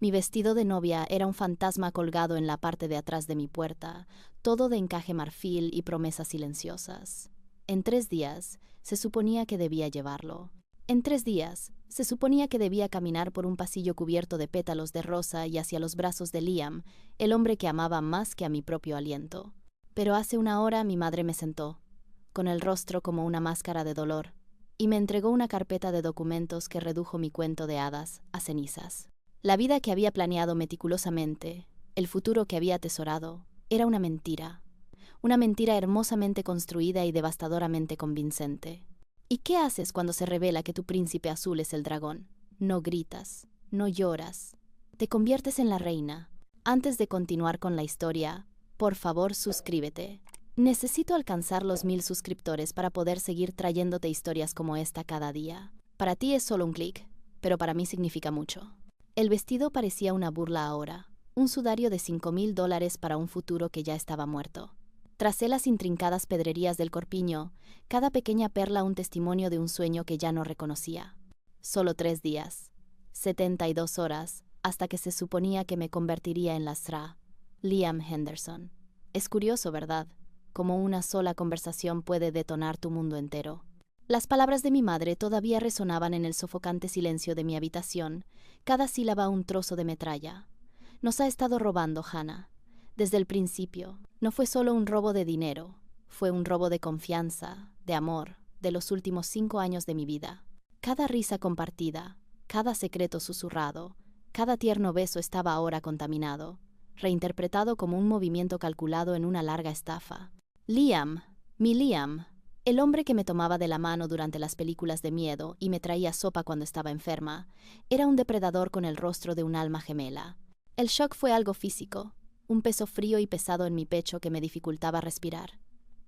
Mi vestido de novia era un fantasma colgado en la parte de atrás de mi puerta, todo de encaje marfil y promesas silenciosas. En 3 días, se suponía que debía llevarlo. En 3 días, se suponía que debía caminar por un pasillo cubierto de pétalos de rosa y hacia los brazos de Liam, el hombre que amaba más que a mi propio aliento. Pero hace una hora mi madre me sentó, con el rostro como una máscara de dolor, y me entregó una carpeta de documentos que redujo mi cuento de hadas a cenizas. La vida que había planeado meticulosamente, el futuro que había atesorado, era una mentira hermosamente construida y devastadoramente convincente. ¿Y qué haces cuando se revela que tu príncipe azul es el dragón? No gritas, no lloras, te conviertes en la reina. Antes de continuar con la historia, por favor suscríbete. Necesito alcanzar los 1000 suscriptores para poder seguir trayéndote historias como esta cada día. Para ti es solo un clic, pero para mí significa mucho. El vestido parecía una burla ahora, un sudario de $5000 para un futuro que ya estaba muerto. Tracé las intrincadas pedrerías del corpiño, cada pequeña perla un testimonio de un sueño que ya no reconocía. Solo 3 días, 72 horas, hasta que se suponía que me convertiría en la Sra. Liam Henderson. Es curioso, ¿verdad? Cómo una sola conversación puede detonar tu mundo entero. Las palabras de mi madre todavía resonaban en el sofocante silencio de mi habitación, cada sílaba un trozo de metralla. Nos ha estado robando, Hannah. Desde el principio. No fue solo un robo de dinero, fue un robo de confianza, de amor, de los últimos 5 años de mi vida. Cada risa compartida, cada secreto susurrado, cada tierno beso estaba ahora contaminado, reinterpretado como un movimiento calculado en una larga estafa. Liam, mi Liam, el hombre que me tomaba de la mano durante las películas de miedo y me traía sopa cuando estaba enferma, era un depredador con el rostro de un alma gemela. El shock fue algo físico, un peso frío y pesado en mi pecho que me dificultaba respirar.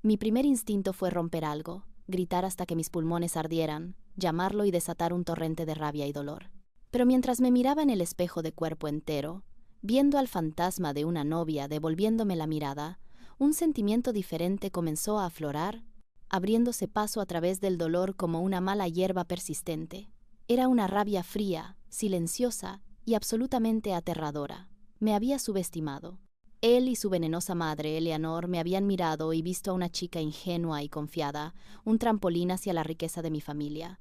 Mi primer instinto fue romper algo, gritar hasta que mis pulmones ardieran, llamarlo y desatar un torrente de rabia y dolor. Pero mientras me miraba en el espejo de cuerpo entero, viendo al fantasma de una novia devolviéndome la mirada, un sentimiento diferente comenzó a aflorar, abriéndose paso a través del dolor como una mala hierba persistente. Era una rabia fría, silenciosa y absolutamente aterradora. Me había subestimado. Él y su venenosa madre, Eleanor, me habían mirado y visto a una chica ingenua y confiada, un trampolín hacia la riqueza de mi familia.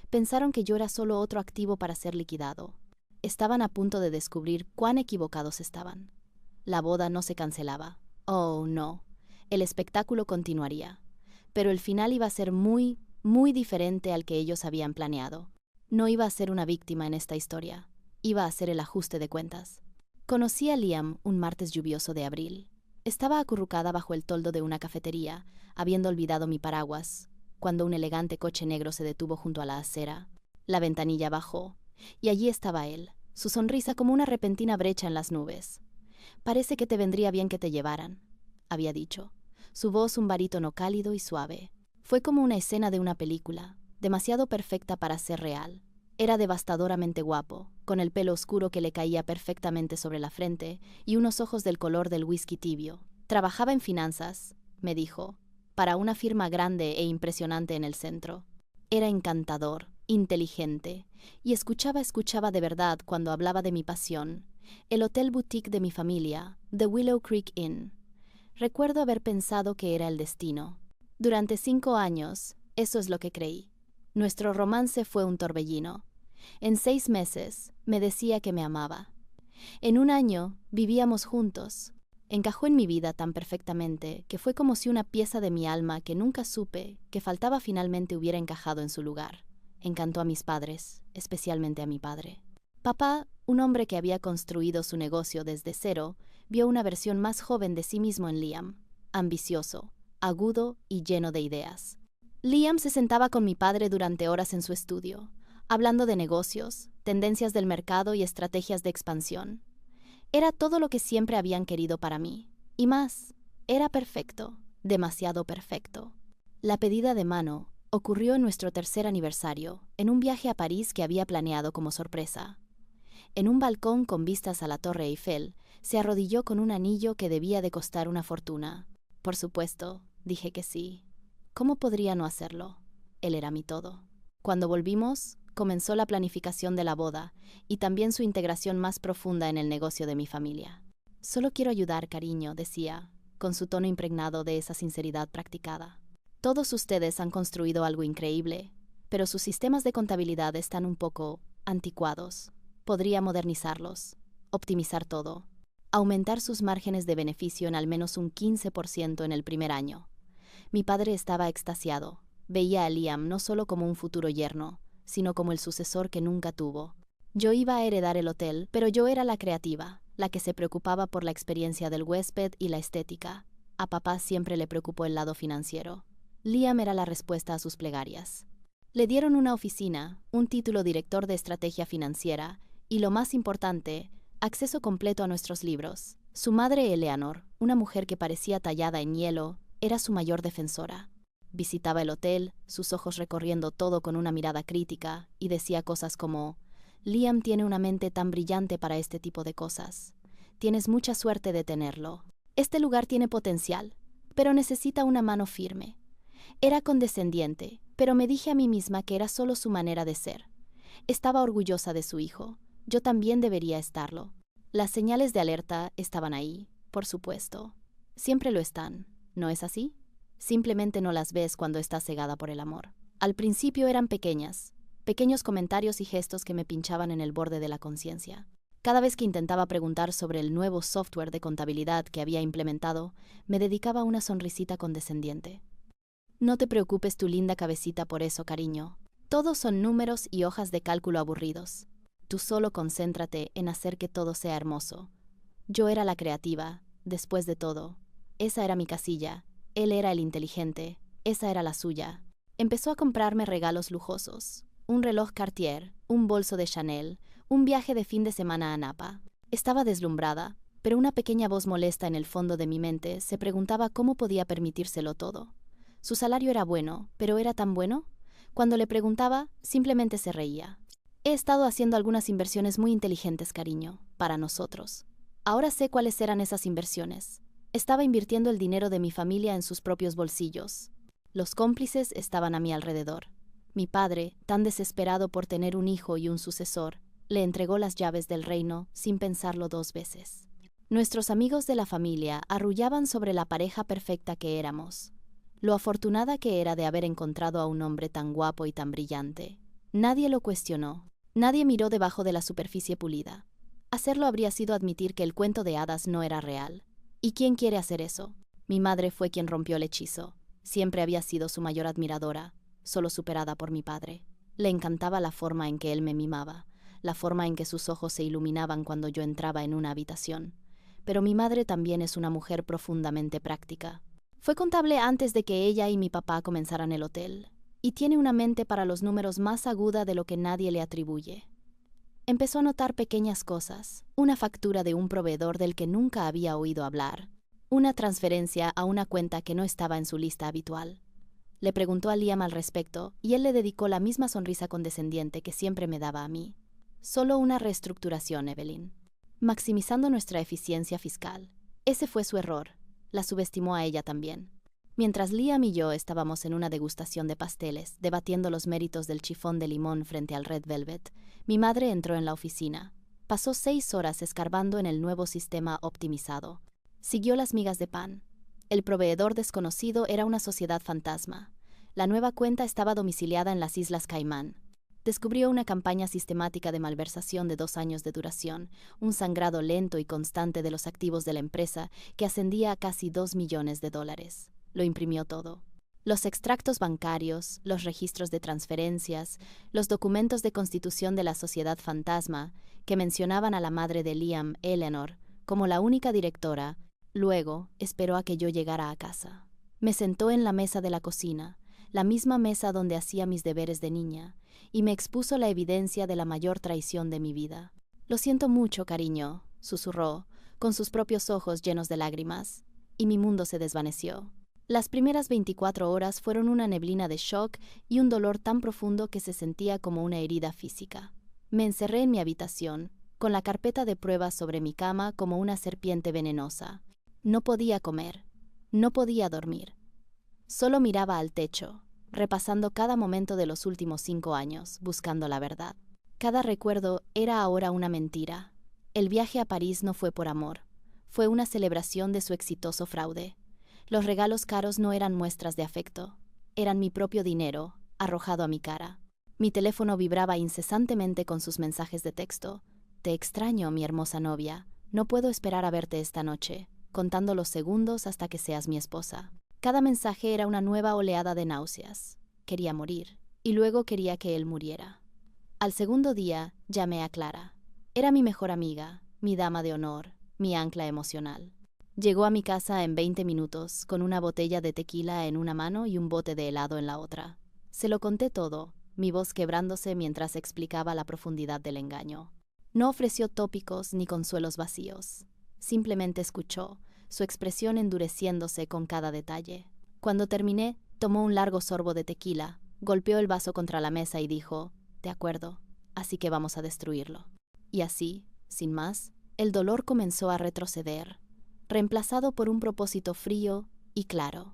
Pensaron que yo era solo otro activo para ser liquidado. Estaban a punto de descubrir cuán equivocados estaban. La boda no se cancelaba. Oh, no. El espectáculo continuaría. Pero el final iba a ser muy, muy diferente al que ellos habían planeado. No iba a ser una víctima en esta historia. Iba a ser el ajuste de cuentas. Conocí a Liam un martes lluvioso de abril. Estaba acurrucada bajo el toldo de una cafetería, habiendo olvidado mi paraguas, cuando un elegante coche negro se detuvo junto a la acera. La ventanilla bajó, y allí estaba él, su sonrisa como una repentina brecha en las nubes. «Parece que te vendría bien que te llevaran», había dicho. Su voz un barítono cálido y suave. Fue como una escena de una película, demasiado perfecta para ser real. Era devastadoramente guapo, con el pelo oscuro que le caía perfectamente sobre la frente y unos ojos del color del whisky tibio. Trabajaba en finanzas, me dijo, para una firma grande e impresionante en el centro. Era encantador, inteligente, y escuchaba de verdad cuando hablaba de mi pasión, el hotel boutique de mi familia, The Willow Creek Inn. Recuerdo haber pensado que era el destino. Durante 5 años, eso es lo que creí. Nuestro romance fue un torbellino. En 6 meses, me decía que me amaba. En 1 año, vivíamos juntos. Encajó en mi vida tan perfectamente que fue como si una pieza de mi alma que nunca supe que faltaba finalmente hubiera encajado en su lugar. Encantó a mis padres, especialmente a mi padre. Papá, un hombre que había construido su negocio desde cero, vio una versión más joven de sí mismo en Liam, ambicioso, agudo y lleno de ideas. Liam se sentaba con mi padre durante horas en su estudio, hablando de negocios, tendencias del mercado y estrategias de expansión. Era todo lo que siempre habían querido para mí, y más, era perfecto, demasiado perfecto. La pedida de mano ocurrió en nuestro 3er aniversario, en un viaje a París que había planeado como sorpresa. En un balcón con vistas a la Torre Eiffel, se arrodilló con un anillo que debía de costar una fortuna. Por supuesto, dije que sí. ¿Cómo podría no hacerlo? Él era mi todo. Cuando volvimos, comenzó la planificación de la boda y también su integración más profunda en el negocio de mi familia. Solo quiero ayudar, cariño, decía, con su tono impregnado de esa sinceridad practicada. Todos ustedes han construido algo increíble, pero sus sistemas de contabilidad están un poco anticuados. Podría modernizarlos, optimizar todo, aumentar sus márgenes de beneficio en al menos un 15% en el primer año. Mi padre estaba extasiado. Veía a Liam no solo como un futuro yerno, sino como el sucesor que nunca tuvo. Yo iba a heredar el hotel, pero yo era la creativa, la que se preocupaba por la experiencia del huésped y la estética. A papá siempre le preocupó el lado financiero. Liam era la respuesta a sus plegarias. Le dieron una oficina, un título director de estrategia financiera y, lo más importante, acceso completo a nuestros libros. Su madre, Eleanor, una mujer que parecía tallada en hielo, era su mayor defensora. Visitaba el hotel, sus ojos recorriendo todo con una mirada crítica, y decía cosas como: «Liam tiene una mente tan brillante para este tipo de cosas. Tienes mucha suerte de tenerlo. Este lugar tiene potencial, pero necesita una mano firme». Era condescendiente, pero me dije a mí misma que era solo su manera de ser. Estaba orgullosa de su hijo. Yo también debería estarlo. Las señales de alerta estaban ahí, por supuesto. Siempre lo están, ¿no es así? Simplemente no las ves cuando estás cegada por el amor. Al principio eran pequeños comentarios y gestos que me pinchaban en el borde de la conciencia. Cada vez que intentaba preguntar sobre el nuevo software de contabilidad que había implementado, me dedicaba una sonrisita condescendiente. No te preocupes tu linda cabecita por eso, cariño. Todos son números y hojas de cálculo aburridos. Tú solo concéntrate en hacer que todo sea hermoso. Yo era la creativa, después de todo. Esa era mi casilla. Él era el inteligente. Esa era la suya. Empezó a comprarme regalos lujosos. Un reloj Cartier, un bolso de Chanel, un viaje de fin de semana a Napa. Estaba deslumbrada, pero una pequeña voz molesta en el fondo de mi mente se preguntaba cómo podía permitírselo todo. Su salario era bueno, pero ¿era tan bueno? Cuando le preguntaba, simplemente se reía. He estado haciendo algunas inversiones muy inteligentes, cariño, para nosotros. Ahora sé cuáles eran esas inversiones. Estaba invirtiendo el dinero de mi familia en sus propios bolsillos. Los cómplices estaban a mi alrededor. Mi padre, tan desesperado por tener un hijo y un sucesor, le entregó las llaves del reino sin pensarlo 2 veces. Nuestros amigos de la familia arrullaban sobre la pareja perfecta que éramos. Lo afortunada que era de haber encontrado a un hombre tan guapo y tan brillante. Nadie lo cuestionó. Nadie miró debajo de la superficie pulida. Hacerlo habría sido admitir que el cuento de hadas no era real. ¿Y quién quiere hacer eso? Mi madre fue quien rompió el hechizo. Siempre había sido su mayor admiradora, solo superada por mi padre. Le encantaba la forma en que él me mimaba, la forma en que sus ojos se iluminaban cuando yo entraba en una habitación. Pero mi madre también es una mujer profundamente práctica. Fue contable antes de que ella y mi papá comenzaran el hotel, y tiene una mente para los números más aguda de lo que nadie le atribuye. Empezó a notar pequeñas cosas, una factura de un proveedor del que nunca había oído hablar, una transferencia a una cuenta que no estaba en su lista habitual. Le preguntó a Liam al respecto, y él le dedicó la misma sonrisa condescendiente que siempre me daba a mí. Solo una reestructuración, Evelyn. Maximizando nuestra eficiencia fiscal. Ese fue su error. La subestimó a ella también. Mientras Liam y yo estábamos en una degustación de pasteles, debatiendo los méritos del chifón de limón frente al Red Velvet, mi madre entró en la oficina. Pasó 6 horas escarbando en el nuevo sistema optimizado. Siguió las migas de pan. El proveedor desconocido era una sociedad fantasma. La nueva cuenta estaba domiciliada en las Islas Caimán. Descubrió una campaña sistemática de malversación de 2 años de duración, un sangrado lento y constante de los activos de la empresa que ascendía a casi $2 millones. Lo imprimió todo. Los extractos bancarios, los registros de transferencias, los documentos de constitución de la sociedad fantasma, que mencionaban a la madre de Liam, Eleanor, como la única directora. Luego esperó a que yo llegara a casa. Me sentó en la mesa de la cocina, la misma mesa donde hacía mis deberes de niña, y me expuso la evidencia de la mayor traición de mi vida. «Lo siento mucho, cariño», susurró, con sus propios ojos llenos de lágrimas, y mi mundo se desvaneció. Las primeras 24 horas fueron una neblina de shock y un dolor tan profundo que se sentía como una herida física. Me encerré en mi habitación, con la carpeta de pruebas sobre mi cama como una serpiente venenosa. No podía comer, no podía dormir. Solo miraba al techo, repasando cada momento de los últimos 5 años, buscando la verdad. Cada recuerdo era ahora una mentira. El viaje a París no fue por amor, fue una celebración de su exitoso fraude. Los regalos caros no eran muestras de afecto, eran mi propio dinero, arrojado a mi cara. Mi teléfono vibraba incesantemente con sus mensajes de texto. Te extraño, mi hermosa novia. No puedo esperar a verte esta noche, contando los segundos hasta que seas mi esposa. Cada mensaje era una nueva oleada de náuseas. Quería morir, y luego quería que él muriera. Al segundo día, llamé a Clara. Era mi mejor amiga, mi dama de honor, mi ancla emocional. Llegó a mi casa en 20 minutos, con una botella de tequila en una mano y un bote de helado en la otra. Se lo conté todo, mi voz quebrándose mientras explicaba la profundidad del engaño. No ofreció tópicos ni consuelos vacíos. Simplemente escuchó, su expresión endureciéndose con cada detalle. Cuando terminé, tomó un largo sorbo de tequila, golpeó el vaso contra la mesa y dijo, «De acuerdo, así que vamos a destruirlo». Y así, sin más, el dolor comenzó a retroceder, reemplazado por un propósito frío y claro.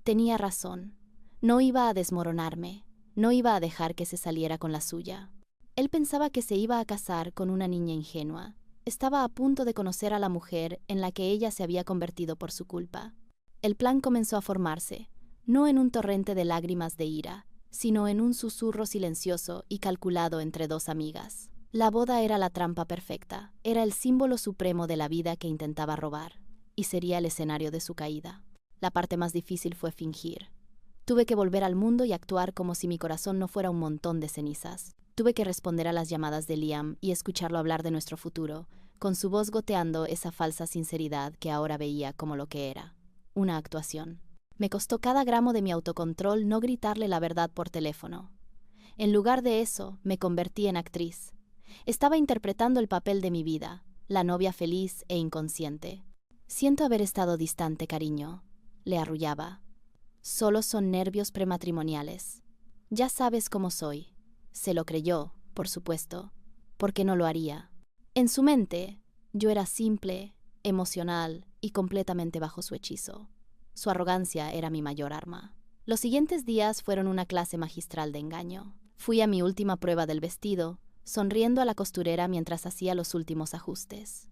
Tenía razón. No iba a desmoronarme, no iba a dejar que se saliera con la suya. Él pensaba que se iba a casar con una niña ingenua. Estaba a punto de conocer a la mujer en la que ella se había convertido por su culpa. El plan comenzó a formarse, no en un torrente de lágrimas de ira, sino en un susurro silencioso y calculado entre dos amigas. La boda era la trampa perfecta, era el símbolo supremo de la vida que intentaba robar, y sería el escenario de su caída. La parte más difícil fue fingir. Tuve que volver al mundo y actuar como si mi corazón no fuera un montón de cenizas. Tuve que responder a las llamadas de Liam y escucharlo hablar de nuestro futuro, con su voz goteando esa falsa sinceridad que ahora veía como lo que era, una actuación. Me costó cada gramo de mi autocontrol no gritarle la verdad por teléfono. En lugar de eso, me convertí en actriz. Estaba interpretando el papel de mi vida, la novia feliz e inconsciente. Siento haber estado distante, cariño, le arrullaba. Solo son nervios prematrimoniales. Ya sabes cómo soy. Se lo creyó, por supuesto, porque no lo haría. En su mente, yo era simple, emocional y completamente bajo su hechizo. Su arrogancia era mi mayor arma. Los siguientes días fueron una clase magistral de engaño. Fui a mi última prueba del vestido, sonriendo a la costurera mientras hacía los últimos ajustes.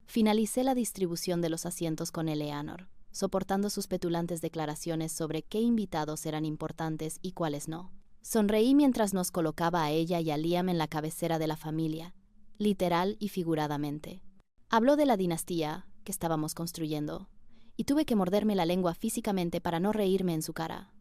Finalicé la distribución de los asientos con Eleanor, soportando sus petulantes declaraciones sobre qué invitados eran importantes y cuáles no. Sonreí mientras nos colocaba a ella y a Liam en la cabecera de la familia, literal y figuradamente. Habló de la dinastía que estábamos construyendo, y tuve que morderme la lengua físicamente para no reírme en su cara.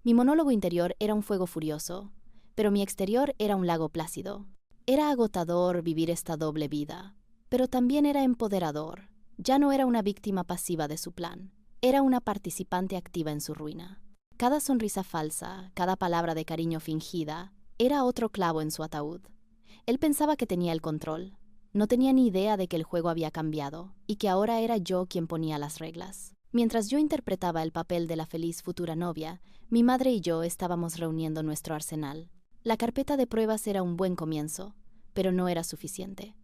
Mi monólogo interior era un fuego furioso, pero mi exterior era un lago plácido. Era agotador vivir esta doble vida, pero también era empoderador. Ya no era una víctima pasiva de su plan, era una participante activa en su ruina. Cada sonrisa falsa, cada palabra de cariño fingida, era otro clavo en su ataúd. Él pensaba que tenía el control. No tenía ni idea de que el juego había cambiado y que ahora era yo quien ponía las reglas. Mientras yo interpretaba el papel de la feliz futura novia, mi madre y yo estábamos reuniendo nuestro arsenal. La carpeta de pruebas era un buen comienzo, pero no era suficiente.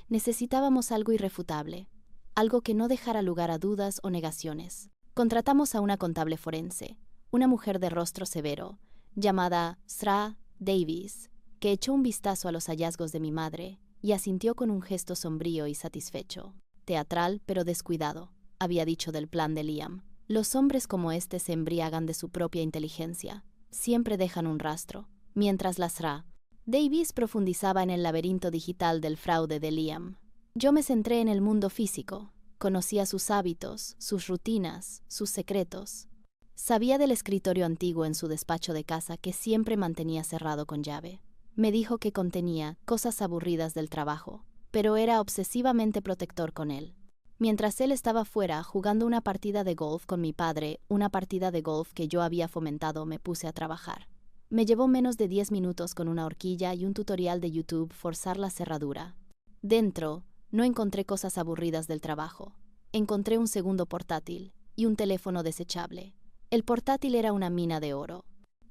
Necesitábamos algo irrefutable, algo que no dejara lugar a dudas o negaciones. Contratamos a una contable forense, una mujer de rostro severo, llamada Sra Davies, que echó un vistazo a los hallazgos de mi madre y asintió con un gesto sombrío y satisfecho. Teatral, pero descuidado, había dicho del plan de Liam. Los hombres como este se embriagan de su propia inteligencia. Siempre dejan un rastro. Mientras la Sra Davies profundizaba en el laberinto digital del fraude de Liam. Yo me centré en el mundo físico. Conocía sus hábitos, sus rutinas, sus secretos. Sabía del escritorio antiguo en su despacho de casa que siempre mantenía cerrado con llave. Me dijo que contenía cosas aburridas del trabajo, pero era obsesivamente protector con él. Mientras él estaba fuera jugando una partida de golf con mi padre, una partida de golf que yo había fomentado, me puse a trabajar. Me llevó menos de 10 minutos con una horquilla y un tutorial de YouTube forzar la cerradura. Dentro, no encontré cosas aburridas del trabajo. Encontré un segundo portátil y un teléfono desechable. El portátil era una mina de oro.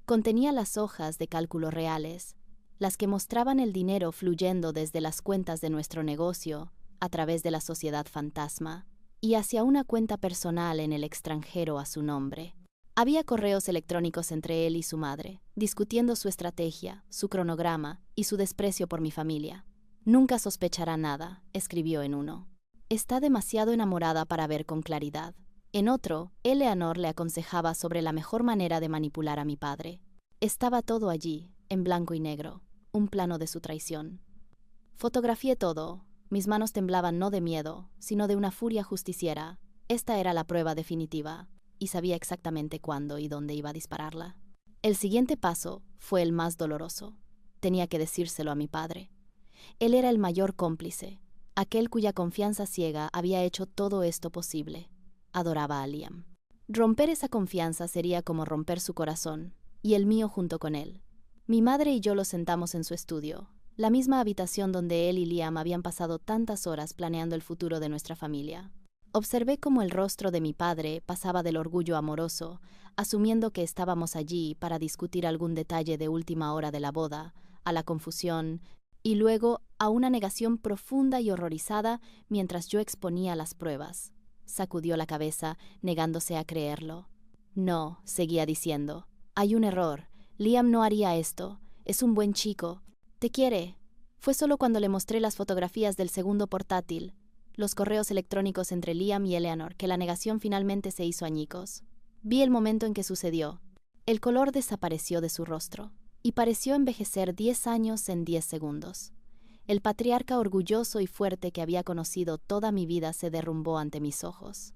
Contenía las hojas de cálculo reales, las que mostraban el dinero fluyendo desde las cuentas de nuestro negocio, a través de la sociedad fantasma, y hacia una cuenta personal en el extranjero a su nombre. Había correos electrónicos entre él y su madre, discutiendo su estrategia, su cronograma y su desprecio por mi familia. Nunca sospechará nada, escribió en uno. Está demasiado enamorada para ver con claridad. En otro, Eleanor le aconsejaba sobre la mejor manera de manipular a mi padre. Estaba todo allí, en blanco y negro, un plano de su traición. Fotografié todo. Mis manos temblaban no de miedo, sino de una furia justiciera. Esta era la prueba definitiva, y sabía exactamente cuándo y dónde iba a dispararla. El siguiente paso fue el más doloroso. Tenía que decírselo a mi padre. Él era el mayor cómplice, aquel cuya confianza ciega había hecho todo esto posible. Adoraba a Liam. Romper esa confianza sería como romper su corazón, y el mío junto con él. Mi madre y yo lo sentamos en su estudio, la misma habitación donde él y Liam habían pasado tantas horas planeando el futuro de nuestra familia. Observé cómo el rostro de mi padre pasaba del orgullo amoroso, asumiendo que estábamos allí para discutir algún detalle de última hora de la boda, a la confusión, y luego a una negación profunda y horrorizada mientras yo exponía las pruebas. Sacudió la cabeza, negándose a creerlo. No, seguía diciendo. Hay un error. Liam no haría esto. Es un buen chico. Te quiere. Fue solo cuando le mostré las fotografías del segundo portátil, los correos electrónicos entre Liam y Eleanor, que la negación finalmente se hizo añicos. Vi el momento en que sucedió. El color desapareció de su rostro, y pareció envejecer 10 años en 10 segundos. El patriarca orgulloso y fuerte que había conocido toda mi vida se derrumbó ante mis ojos.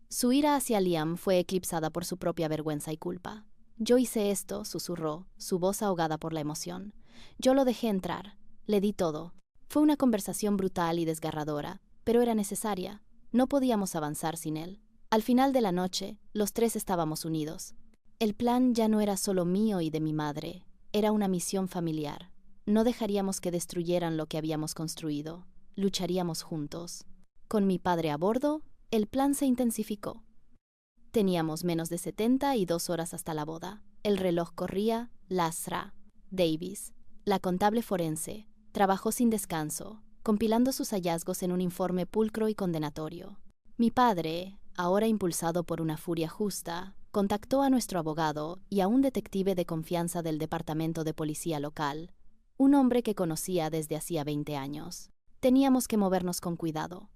Su ira hacia Liam fue eclipsada por su propia vergüenza y culpa. Yo hice esto, susurró, su voz ahogada por la emoción. Yo lo dejé entrar. Le di todo. Fue una conversación brutal y desgarradora, pero era necesaria. No podíamos avanzar sin él. Al final de la noche, los tres estábamos unidos. El plan ya no era solo mío y de mi madre. Era una misión familiar. No dejaríamos que destruyeran lo que habíamos construido. Lucharíamos juntos. Con mi padre a bordo, el plan se intensificó. Teníamos menos de 72 horas hasta la boda. El reloj corría. Lasra, Davis, la contable forense, trabajó sin descanso, compilando sus hallazgos en un informe pulcro y condenatorio. Mi padre, ahora impulsado por una furia justa, contactó a nuestro abogado y a un detective de confianza del departamento de policía local, un hombre que conocía desde hacía 20 años. Teníamos que movernos con cuidado.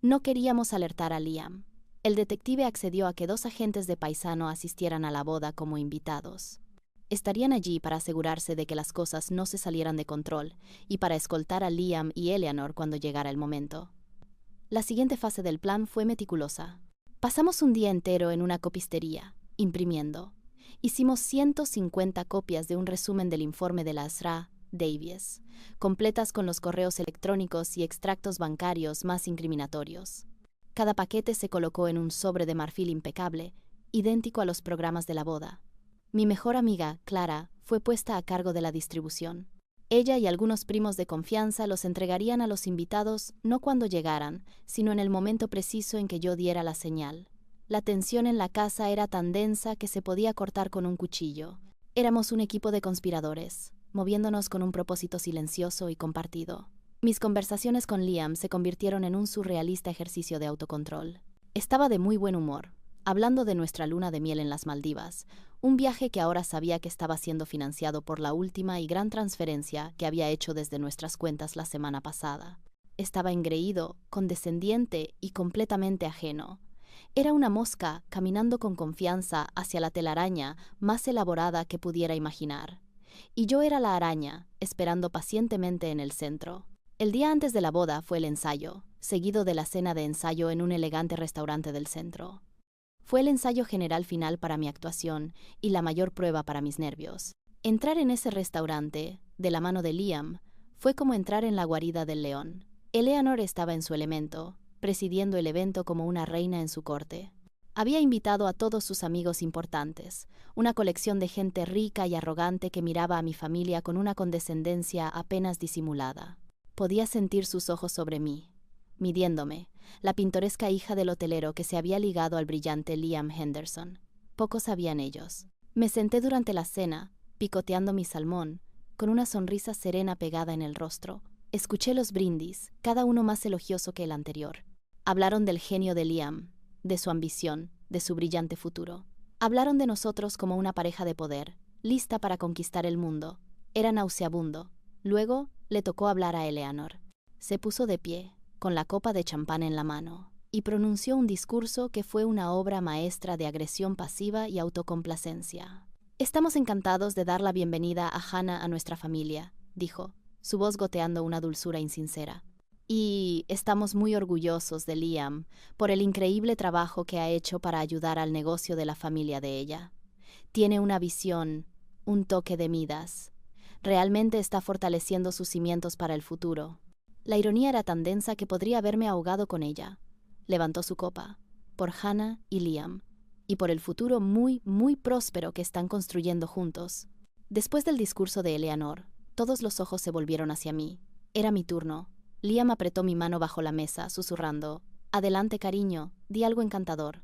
No queríamos alertar a Liam. El detective accedió a que 2 agentes de paisano asistieran a la boda como invitados. Estarían allí para asegurarse de que las cosas no se salieran de control y para escoltar a Liam y Eleanor cuando llegara el momento. La siguiente fase del plan fue meticulosa. Pasamos un día entero en una copistería, imprimiendo. Hicimos 150 copias de un resumen del informe de Lasra, Davies, completas con los correos electrónicos y extractos bancarios más incriminatorios. Cada paquete se colocó en un sobre de marfil impecable, idéntico a los programas de la boda. Mi mejor amiga, Clara, fue puesta a cargo de la distribución. Ella y algunos primos de confianza los entregarían a los invitados no cuando llegaran, sino en el momento preciso en que yo diera la señal. La tensión en la casa era tan densa que se podía cortar con un cuchillo. Éramos un equipo de conspiradores, moviéndonos con un propósito silencioso y compartido. Mis conversaciones con Liam se convirtieron en un surrealista ejercicio de autocontrol. Estaba de muy buen humor, hablando de nuestra luna de miel en las Maldivas, un viaje que ahora sabía que estaba siendo financiado por la última y gran transferencia que había hecho desde nuestras cuentas la semana pasada. Estaba engreído, condescendiente y completamente ajeno. Era una mosca caminando con confianza hacia la telaraña más elaborada que pudiera imaginar. Y yo era la araña, esperando pacientemente en el centro. El día antes de la boda fue el ensayo, seguido de la cena de ensayo en un elegante restaurante del centro. Fue el ensayo general final para mi actuación y la mayor prueba para mis nervios. Entrar en ese restaurante, de la mano de Liam, fue como entrar en la guarida del león. Eleanor estaba en su elemento, presidiendo el evento como una reina en su corte. Había invitado a todos sus amigos importantes, una colección de gente rica y arrogante que miraba a mi familia con una condescendencia apenas disimulada. Podía sentir sus ojos sobre mí, midiéndome, la pintoresca hija del hotelero que se había ligado al brillante Liam Henderson. Pocos sabían ellos. Me senté durante la cena, picoteando mi salmón, con una sonrisa serena pegada en el rostro. Escuché los brindis, cada uno más elogioso que el anterior. Hablaron del genio de Liam, de su ambición, de su brillante futuro. Hablaron de nosotros como una pareja de poder, lista para conquistar el mundo. Era nauseabundo. Luego le tocó hablar a Eleanor. Se puso de pie, con la copa de champán en la mano, y pronunció un discurso que fue una obra maestra de agresión pasiva y autocomplacencia. «Estamos encantados de dar la bienvenida a Hannah a nuestra familia», dijo, su voz goteando una dulzura insincera. «Y estamos muy orgullosos de Liam por el increíble trabajo que ha hecho para ayudar al negocio de la familia de ella. Tiene una visión, un toque de Midas. Realmente está fortaleciendo sus cimientos para el futuro». La ironía era tan densa que podría haberme ahogado con ella. Levantó su copa, por Hannah y Liam, y por el futuro muy, muy próspero que están construyendo juntos. Después del discurso de Eleanor, todos los ojos se volvieron hacia mí. Era mi turno. Liam apretó mi mano bajo la mesa, susurrando, «Adelante, cariño, di algo encantador».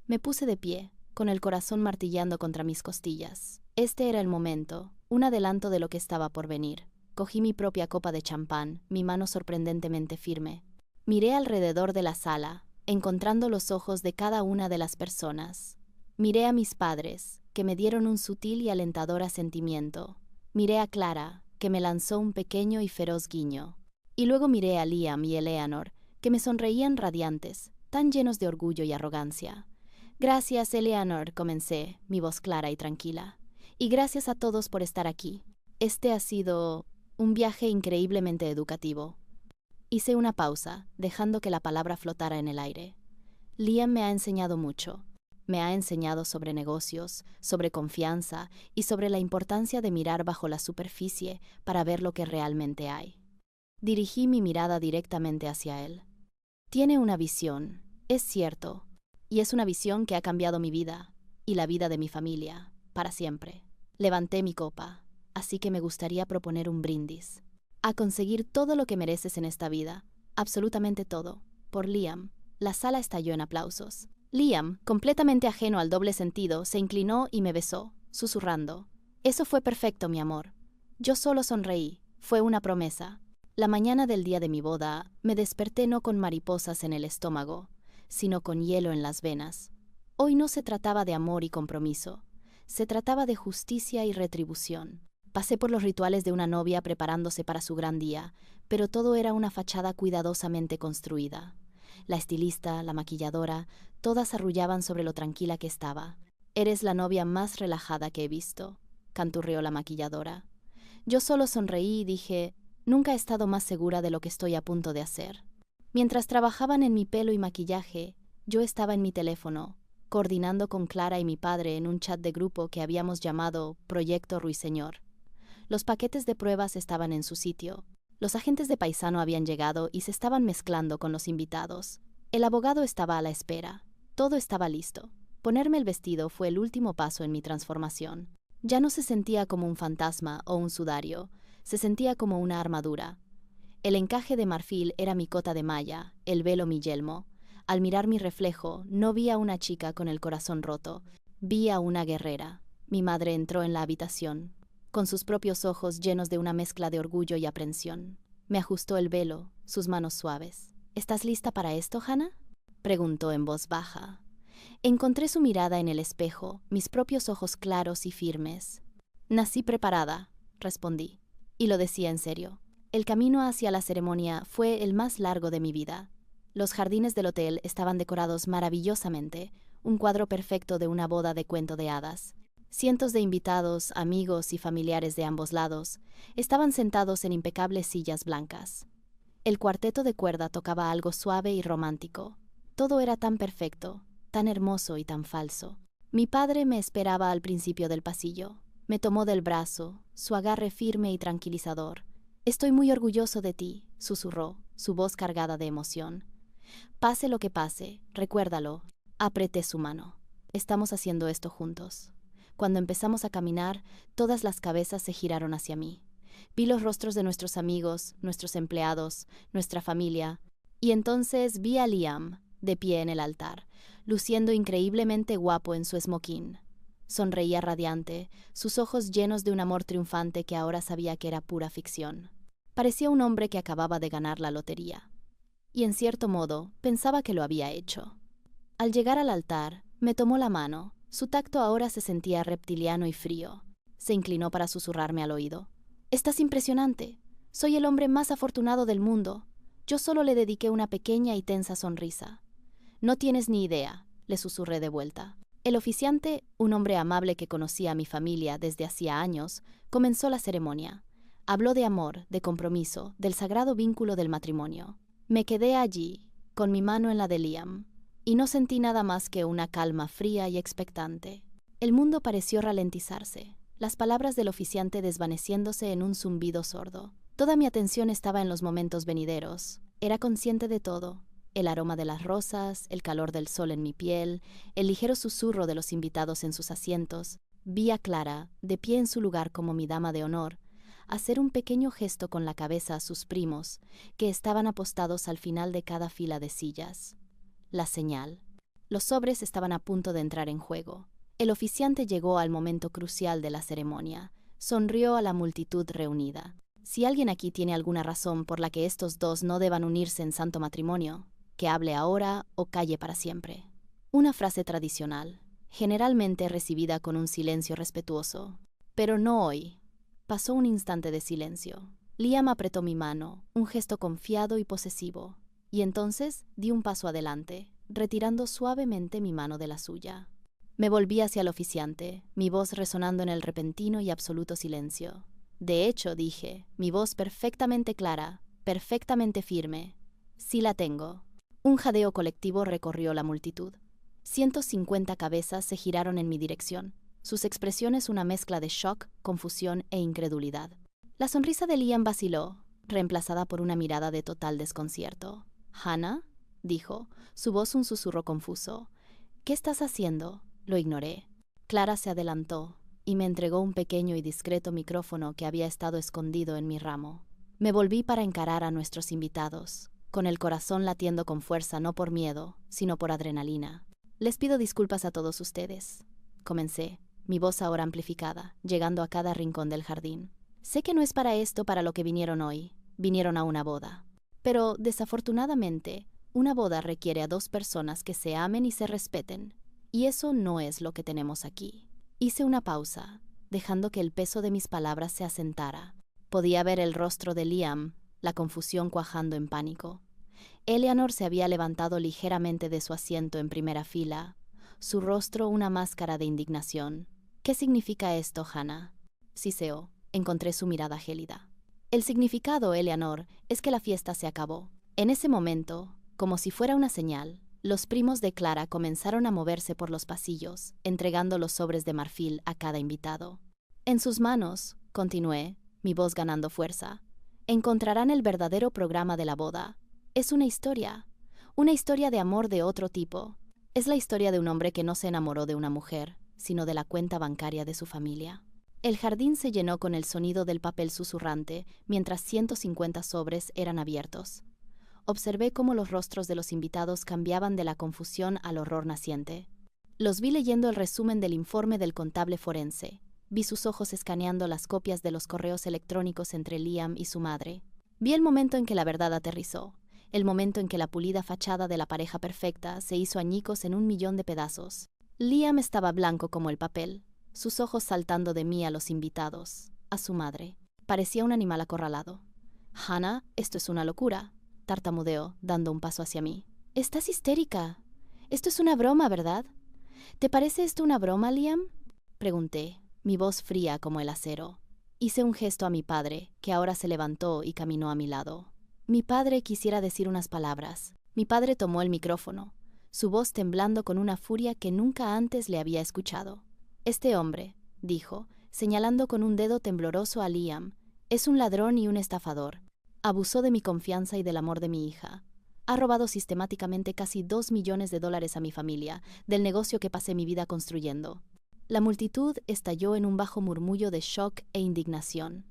Me puse de pie, con el corazón martillando contra mis costillas. Este era el momento, un adelanto de lo que estaba por venir. Cogí mi propia copa de champán, mi mano sorprendentemente firme. Miré alrededor de la sala, encontrando los ojos de cada una de las personas. Miré a mis padres, que me dieron un sutil y alentador asentimiento. Miré a Clara, que me lanzó un pequeño y feroz guiño. Y luego miré a Liam y Eleanor, que me sonreían radiantes, tan llenos de orgullo y arrogancia. «Gracias, Eleanor», comencé, mi voz clara y tranquila. «Y gracias a todos por estar aquí. Este ha sido un viaje increíblemente educativo». Hice una pausa, dejando que la palabra flotara en el aire. Liam me ha enseñado mucho. Me ha enseñado sobre negocios, sobre confianza y sobre la importancia de mirar bajo la superficie para ver lo que realmente hay. Dirigí mi mirada directamente hacia él. Tiene una visión, es cierto, y es una visión que ha cambiado mi vida y la vida de mi familia, para siempre. Levanté mi copa, así que me gustaría proponer un brindis. A conseguir todo lo que mereces en esta vida, absolutamente todo, por Liam. La sala estalló en aplausos. Liam, completamente ajeno al doble sentido, se inclinó y me besó, susurrando. «Eso fue perfecto, mi amor». Yo solo sonreí, fue una promesa. La mañana del día de mi boda, me desperté no con mariposas en el estómago, sino con hielo en las venas. Hoy no se trataba de amor y compromiso, se trataba de justicia y retribución. Pasé por los rituales de una novia preparándose para su gran día, pero todo era una fachada cuidadosamente construida. La estilista, la maquilladora, todas arrullaban sobre lo tranquila que estaba. «Eres la novia más relajada que he visto», canturreó la maquilladora. Yo solo sonreí y dije, «Nunca he estado más segura de lo que estoy a punto de hacer». Mientras trabajaban en mi pelo y maquillaje, yo estaba en mi teléfono, coordinando con Clara y mi padre en un chat de grupo que habíamos llamado Proyecto Ruiseñor. Los paquetes de pruebas estaban en su sitio. Los agentes de Paisano habían llegado y se estaban mezclando con los invitados. El abogado estaba a la espera. Todo estaba listo. Ponerme el vestido fue el último paso en mi transformación. Ya no se sentía como un fantasma o un sudario, se sentía como una armadura. El encaje de marfil era mi cota de malla, el velo mi yelmo. Al mirar mi reflejo, no vi a una chica con el corazón roto, vi a una guerrera. Mi madre entró en la habitación, con sus propios ojos llenos de una mezcla de orgullo y aprensión. Me ajustó el velo, sus manos suaves. «¿Estás lista para esto, Hannah?», preguntó en voz baja. Encontré su mirada en el espejo, mis propios ojos claros y firmes. «Nací preparada», respondí, y lo decía en serio. El camino hacia la ceremonia fue el más largo de mi vida. Los jardines del hotel estaban decorados maravillosamente, un cuadro perfecto de una boda de cuento de hadas. Cientos de invitados, amigos y familiares de ambos lados estaban sentados en impecables sillas blancas. El cuarteto de cuerda tocaba algo suave y romántico. Todo era tan perfecto, tan hermoso y tan falso. Mi padre me esperaba al principio del pasillo. Me tomó del brazo, su agarre firme y tranquilizador. «Estoy muy orgulloso de ti», susurró, su voz cargada de emoción. «Pase lo que pase, recuérdalo». Apreté su mano. «Estamos haciendo esto juntos». Cuando empezamos a caminar, todas las cabezas se giraron hacia mí. Vi los rostros de nuestros amigos, nuestros empleados, nuestra familia, y entonces vi a Liam, de pie en el altar, luciendo increíblemente guapo en su esmoquín. Sonreía radiante, sus ojos llenos de un amor triunfante que ahora sabía que era pura ficción. Parecía un hombre que acababa de ganar la lotería. Y en cierto modo, pensaba que lo había hecho. Al llegar al altar, me tomó la mano, Su tacto ahora se sentía reptiliano y frío. Se inclinó para susurrarme al oído. «Estás impresionante. Soy el hombre más afortunado del mundo». Yo solo le dediqué una pequeña y tensa sonrisa. «No tienes ni idea», le susurré de vuelta. El oficiante, un hombre amable que conocía a mi familia desde hacía años, comenzó la ceremonia. Habló de amor, de compromiso, del sagrado vínculo del matrimonio. Me quedé allí, con mi mano en la de Liam, y no sentí nada más que una calma fría y expectante. El mundo pareció ralentizarse, las palabras del oficiante desvaneciéndose en un zumbido sordo. Toda mi atención estaba en los momentos venideros. Era consciente de todo: el aroma de las rosas, el calor del sol en mi piel, el ligero susurro de los invitados en sus asientos. Vi a Clara, de pie en su lugar como mi dama de honor, hacer un pequeño gesto con la cabeza a sus primos, que estaban apostados al final de cada fila de sillas. La señal. Los sobres estaban a punto de entrar en juego. El oficiante llegó al momento crucial de la ceremonia. Sonrió a la multitud reunida. Si alguien aquí tiene alguna razón por la que estos dos no deban unirse en santo matrimonio, que hable ahora o calle para siempre. Una frase tradicional, generalmente recibida con un silencio respetuoso. Pero no hoy. Pasó un instante de silencio. Liam apretó mi mano, un gesto confiado y posesivo, y entonces di un paso adelante, retirando suavemente mi mano de la suya. Me volví hacia el oficiante, mi voz resonando en el repentino y absoluto silencio. De hecho, dije, mi voz perfectamente clara, perfectamente firme. Sí la tengo. Un jadeo colectivo recorrió la multitud. 150 cabezas se giraron en mi dirección, sus expresiones una mezcla de shock, confusión e incredulidad. La sonrisa de Liam vaciló, reemplazada por una mirada de total desconcierto. «¿Hannah?», dijo, su voz un susurro confuso. «¿Qué estás haciendo?». Lo ignoré. Clara se adelantó y me entregó un pequeño y discreto micrófono que había estado escondido en mi ramo. Me volví para encarar a nuestros invitados, con el corazón latiendo con fuerza no por miedo, sino por adrenalina. «Les pido disculpas a todos ustedes», comencé, mi voz ahora amplificada, llegando a cada rincón del jardín. «Sé que no es para esto para lo que vinieron hoy. Vinieron a una boda. Pero, desafortunadamente, una boda requiere a dos personas que se amen y se respeten. Y eso no es lo que tenemos aquí». Hice una pausa, dejando que el peso de mis palabras se asentara. Podía ver el rostro de Liam, la confusión cuajando en pánico. Eleanor se había levantado ligeramente de su asiento en primera fila, su rostro una máscara de indignación. «¿Qué significa esto, Hannah?», siseó. Encontré su mirada gélida. «El significado, Eleanor, es que la fiesta se acabó». En ese momento, como si fuera una señal, los primos de Clara comenzaron a moverse por los pasillos, entregando los sobres de marfil a cada invitado. «En sus manos», continué, mi voz ganando fuerza, «encontrarán el verdadero programa de la boda. Es una historia de amor de otro tipo. Es la historia de un hombre que no se enamoró de una mujer, sino de la cuenta bancaria de su familia». El jardín se llenó con el sonido del papel susurrante mientras 150 sobres eran abiertos. Observé cómo los rostros de los invitados cambiaban de la confusión al horror naciente. Los vi leyendo el resumen del informe del contable forense. Vi sus ojos escaneando las copias de los correos electrónicos entre Liam y su madre. Vi el momento en que la verdad aterrizó, el momento en que la pulida fachada de la pareja perfecta se hizo añicos en 1.000.000 de pedazos. Liam estaba blanco como el papel, sus ojos saltando de mí a los invitados, a su madre. Parecía un animal acorralado. «Hannah, esto es una locura», tartamudeó, dando un paso hacia mí. «Estás histérica. Esto es una broma, ¿verdad? ¿Te parece esto una broma, Liam?», pregunté, mi voz fría como el acero. Hice un gesto a mi padre, que ahora se levantó y caminó a mi lado. Mi padre quisiera decir unas palabras. Mi padre tomó el micrófono, su voz temblando con una furia que nunca antes le había escuchado. «Este hombre», dijo, señalando con un dedo tembloroso a Liam, «es un ladrón y un estafador. Abusó de mi confianza y del amor de mi hija. Ha robado sistemáticamente casi $2 millones a mi familia, del negocio que pasé mi vida construyendo». La multitud estalló en un bajo murmullo de shock e indignación.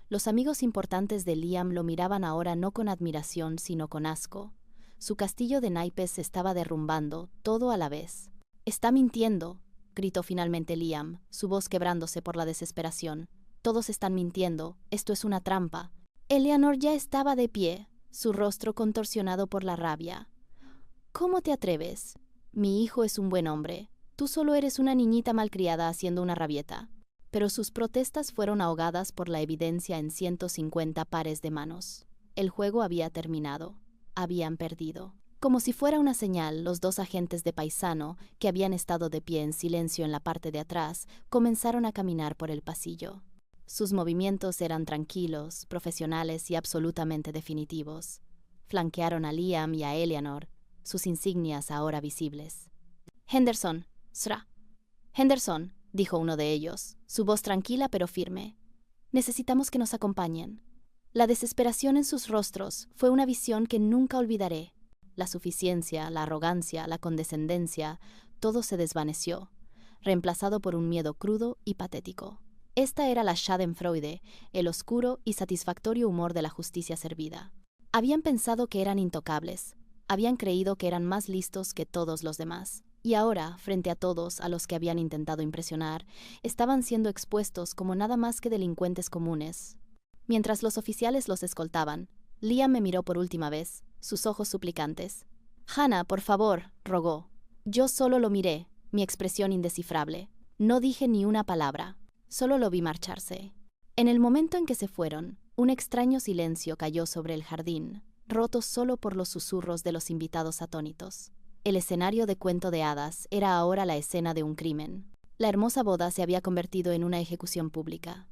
Los amigos importantes de Liam lo miraban ahora no con admiración, sino con asco. Su castillo de naipes se estaba derrumbando, todo a la vez. «Está mintiendo», gritó finalmente Liam, su voz quebrándose por la desesperación. «Todos están mintiendo. Esto es una trampa». Eleanor ya estaba de pie, su rostro contorsionado por la rabia. «¿Cómo te atreves? Mi hijo es un buen hombre. Tú solo eres una niñita malcriada haciendo una rabieta. Pero sus protestas fueron ahogadas por la evidencia en 150 pares de manos. El juego había terminado. Habían perdido. Como si fuera una señal, los dos agentes de paisano, que habían estado de pie en silencio en la parte de atrás, comenzaron a caminar por el pasillo. Sus movimientos eran tranquilos, profesionales y absolutamente definitivos. Flanquearon a Liam y a Eleanor, sus insignias ahora visibles. «Henderson, Sra. Henderson», dijo uno de ellos, su voz tranquila pero firme. «Necesitamos que nos acompañen». La desesperación en sus rostros fue una visión que nunca olvidaré. La suficiencia, la arrogancia, la condescendencia, todo se desvaneció, reemplazado por un miedo crudo y patético. Esta era la schadenfreude, el oscuro y satisfactorio humor de la justicia servida. Habían pensado que eran intocables, habían creído que eran más listos que todos los demás, y ahora, frente a todos a los que habían intentado impresionar, estaban siendo expuestos como nada más que delincuentes comunes. Mientras los oficiales los escoltaban, Liam me miró por última vez, sus ojos suplicantes. «Hannah, por favor», rogó. Yo solo lo miré, mi expresión indescifrable. No dije ni una palabra, solo lo vi marcharse. En el momento en que se fueron, un extraño silencio cayó sobre el jardín, roto solo por los susurros de los invitados atónitos. El escenario de cuento de hadas era ahora la escena de un crimen. La hermosa boda se había convertido en una ejecución pública.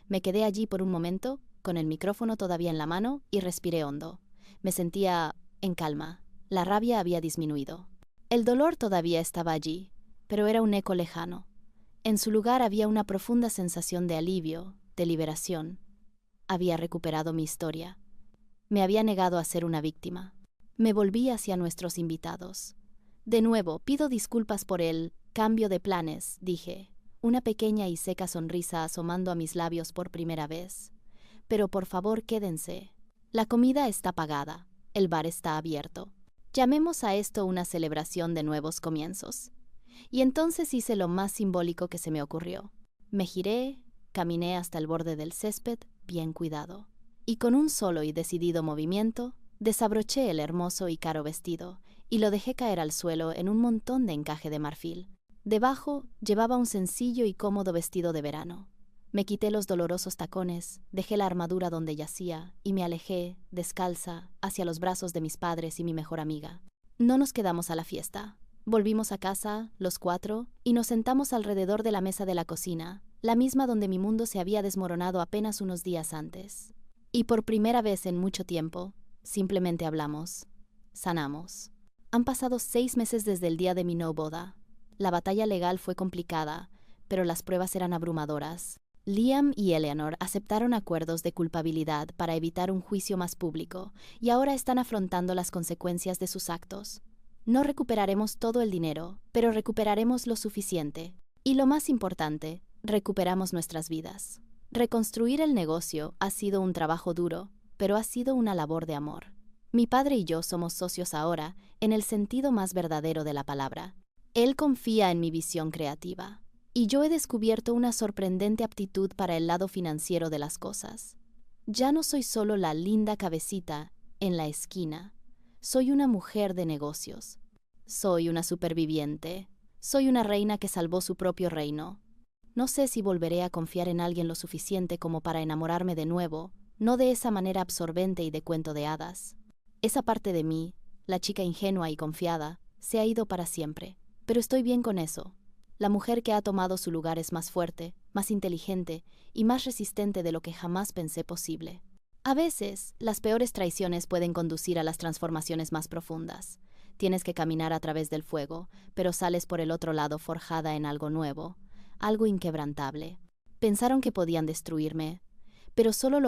Me quedé allí por un momento, con el micrófono todavía en la mano, y respiré hondo. Me sentía en calma. La rabia había disminuido. El dolor todavía estaba allí, pero era un eco lejano. En su lugar había una profunda sensación de alivio, de liberación. Había recuperado mi historia. Me había negado a ser una víctima. Me volví hacia nuestros invitados. «De nuevo, pido disculpas por el cambio de planes», dije, una pequeña y seca sonrisa asomando a mis labios por primera vez. «Pero por favor quédense. La comida está pagada. El bar está abierto. Llamemos a esto una celebración de nuevos comienzos». Y entonces hice lo más simbólico que se me ocurrió. Me giré, caminé hasta el borde del césped, bien cuidado. Y con un solo y decidido movimiento, desabroché el hermoso y caro vestido y lo dejé caer al suelo en un montón de encaje de marfil. Debajo llevaba un sencillo y cómodo vestido de verano. Me quité los dolorosos tacones, dejé la armadura donde yacía y me alejé, descalza, hacia los brazos de mis padres y mi mejor amiga. No nos quedamos a la fiesta. Volvimos a casa, los cuatro, y nos sentamos alrededor de la mesa de la cocina, la misma donde mi mundo se había desmoronado apenas unos días antes. Y por primera vez en mucho tiempo, simplemente hablamos, sanamos. Han pasado 6 meses desde el día de mi no boda. La batalla legal fue complicada, pero las pruebas eran abrumadoras. Liam y Eleanor aceptaron acuerdos de culpabilidad para evitar un juicio más público, y ahora están afrontando las consecuencias de sus actos. No recuperaremos todo el dinero, pero recuperaremos lo suficiente. Y lo más importante, recuperamos nuestras vidas. Reconstruir el negocio ha sido un trabajo duro, pero ha sido una labor de amor. Mi padre y yo somos socios ahora, en el sentido más verdadero de la palabra. Él confía en mi visión creativa, y yo he descubierto una sorprendente aptitud para el lado financiero de las cosas. Ya no soy solo la linda cabecita en la esquina. Soy una mujer de negocios. Soy una superviviente. Soy una reina que salvó su propio reino. No sé si volveré a confiar en alguien lo suficiente como para enamorarme de nuevo, no de esa manera absorbente y de cuento de hadas. Esa parte de mí, la chica ingenua y confiada, se ha ido para siempre. Pero estoy bien con eso. La mujer que ha tomado su lugar es más fuerte, más inteligente y más resistente de lo que jamás pensé posible. A veces, las peores traiciones pueden conducir a las transformaciones más profundas. Tienes que caminar a través del fuego, pero sales por el otro lado forjada en algo nuevo, algo inquebrantable. Pensaron que podían destruirme, pero solo lo